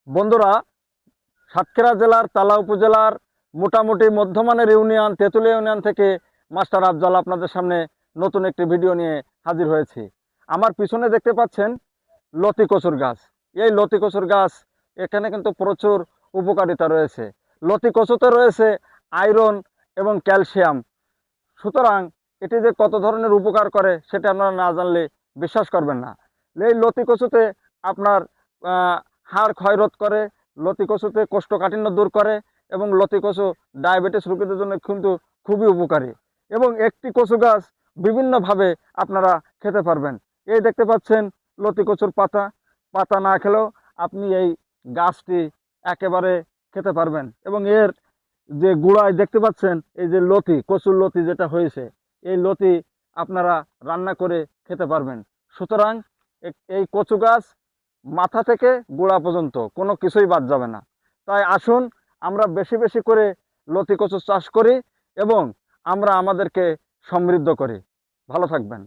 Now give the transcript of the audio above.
বন্ধুরা, সাতক্ষীরা জেলার তালা উপজেলার মোটামুটি মধ্যমানের ইউনিয়ন তেঁতুলিয়া ইউনিয়ন থেকে মাস্টার আফজাল আপনাদের সামনে নতুন একটি ভিডিও নিয়ে হাজির হয়েছি। আমার পিছনে দেখতে পাচ্ছেন লতি কচুর গাছ। এই লতি কচুর গাছ এখানে কিন্তু প্রচুর উপকারিতা রয়েছে। লতি কচুতে রয়েছে আয়রন এবং ক্যালসিয়াম। সুতরাং এটি যে কত ধরনের উপকার করে সেটা আপনারা না জানলে বিশ্বাস করবেন না। এই লতি কচুতে আপনার হাড় ক্ষয়রোধ করে, লতি কচুতে কোষ্ঠকাঠিন্য দূর করে এবং লতি কচু ডায়াবেটিস রোগীদের জন্য কিন্তু খুবই উপকারী। এবং একটি কচু গাছ বিভিন্নভাবে আপনারা খেতে পারবেন। এই দেখতে পাচ্ছেন লতি কচুর পাতা। পাতা না খেলেও আপনি এই গাছটি একেবারে খেতে পারবেন। এবং এর যে গুঁড়ায় দেখতে পাচ্ছেন এই যে লতি, কচুর লতি যেটা হয়েছে, এই লতি আপনারা রান্না করে খেতে পারবেন। সুতরাং এই কচু গাছ মাথা থেকে গোড়া পর্যন্ত কোনো কিছুই বাদ যাবে না। তাই আসুন আমরা বেশি বেশি করে লতি কচু চাষ করি এবং আমরা আমাদেরকে সমৃদ্ধ করি। ভালো থাকবেন।